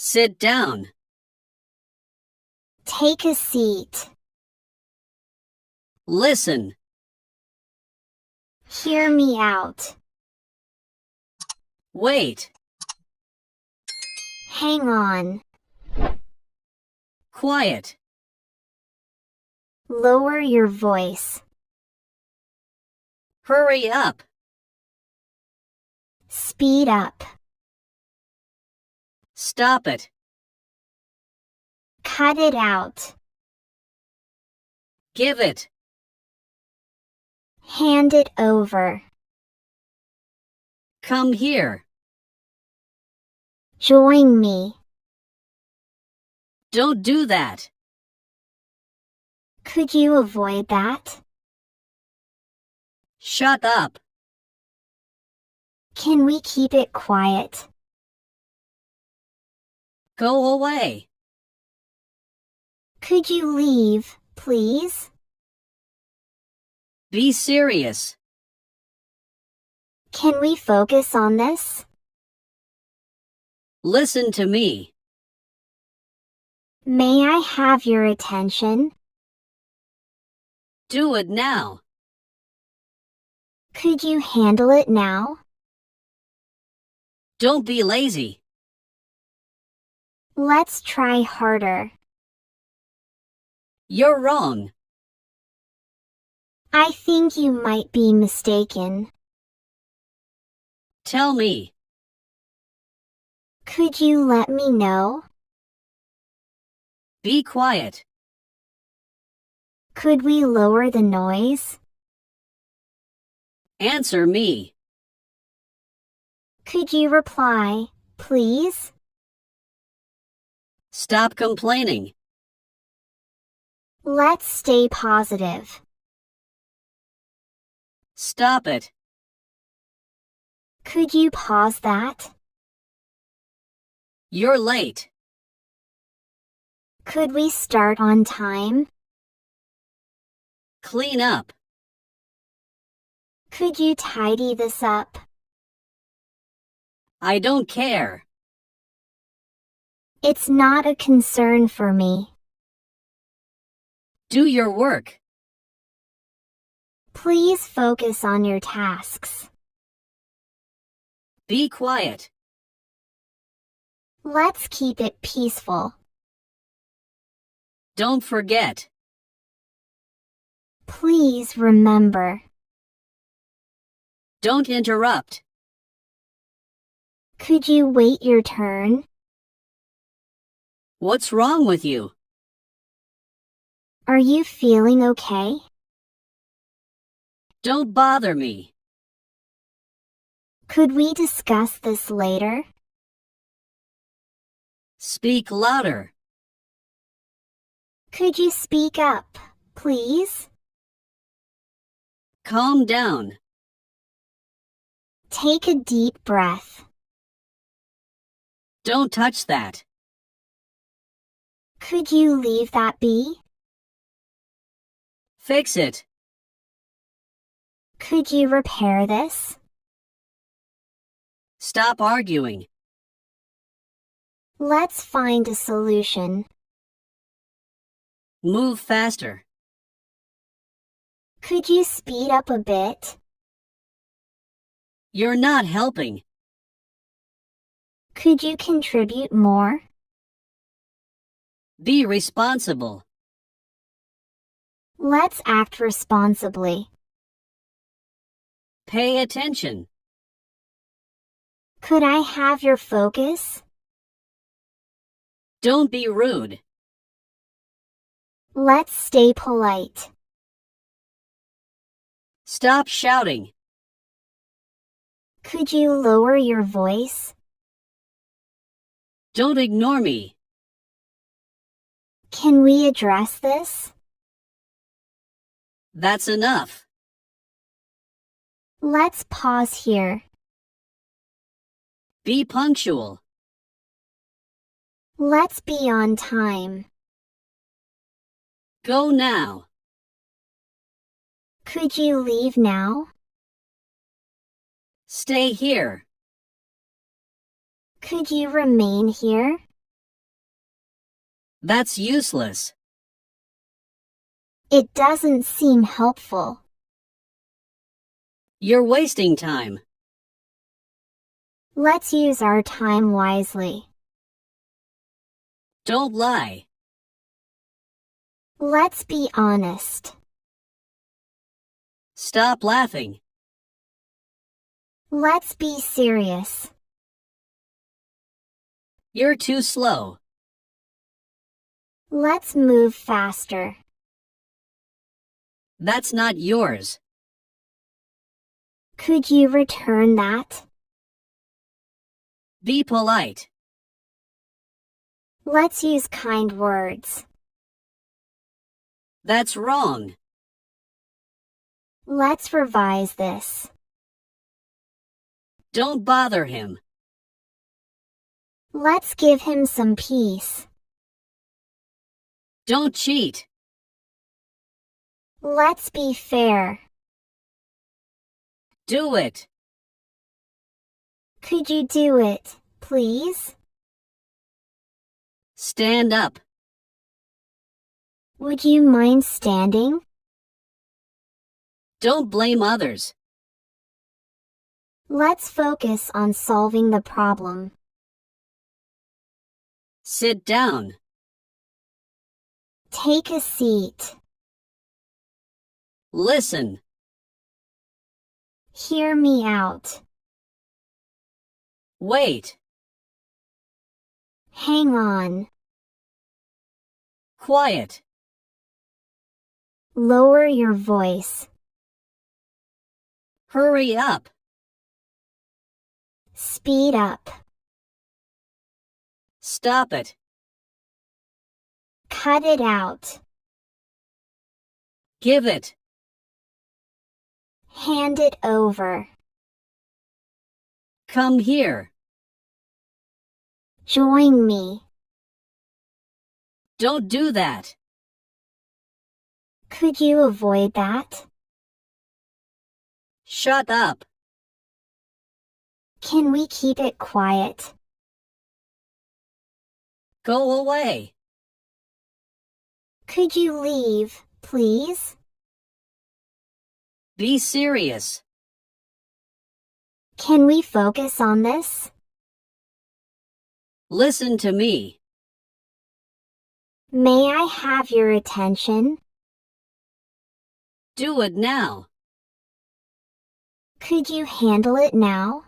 Sit down. Take a seat. Listen. Hear me out. Wait. Hang on. Quiet. Lower your voice. Hurry up. Speed up. Stop it. Cut it out. Give it. Hand it over. Come here. Join me. Don't do that. Could you avoid that? Shut up. Can we keep it quiet? Go away. Could you leave, please? Be serious. Can we focus on this? Listen to me. May I have your attention? Do it now. Could you handle it now? Don't be lazy. Let's try harder. You're wrong. I think you might be mistaken. Tell me. Could you let me know? Be quiet. Could we lower the noise? Answer me. Could you reply, please? Stop complaining. Let's stay positive. Stop it. Could you pause that? You're late. Could we start on time? Clean up. Could you tidy this up? I don't care. It's not a concern for me. Do your work. Please focus on your tasks. Be quiet. Let's keep it peaceful. Don't forget. Please remember. Don't interrupt. Could you wait your turn? What's wrong with you? Are you feeling okay? Don't bother me. Could we discuss this later? Speak louder. Could you speak up, please? Calm down. Take a deep breath. Don't touch that. Could you leave that be? Fix it. Could you repair this? Stop arguing. Let's find a solution. Move faster. Could you speed up a bit? You're not helping. Could you contribute more? Be responsible. Let's act responsibly. Pay attention. Could I have your focus? Don't be rude. Let's stay polite. Stop shouting. Could you lower your voice? Don't ignore me. Can we address this? That's enough. Let's pause here. Be punctual. Let's be on time. Go now. Could you leave now? Stay here. Could you remain here? That's useless. It doesn't seem helpful. You're wasting time. Let's use our time wisely. Don't lie. Let's be honest. Stop laughing. Let's be serious. You're too slow. Let's move faster. That's not yours. Could you return that? Be polite. Let's use kind words. That's wrong. Let's revise this. Don't bother him. Let's give him some peace. Don't cheat. Let's be fair. Do it. Could you do it, please? Stand up. Would you mind standing? Don't blame others. Let's focus on solving the problem. Sit down. Take a seat. Listen. Hear me out. Wait. Hang on. Quiet. Lower your voice. Hurry up. Speed up. Stop it. Cut it out. Give it. Hand it over. Come here. Join me. Don't do that. Could you avoid that? Shut up. Can we keep it quiet? Go away. Could you leave, please? Be serious. Can we focus on this? Listen to me. May I have your attention? Do it now. Could you handle it now?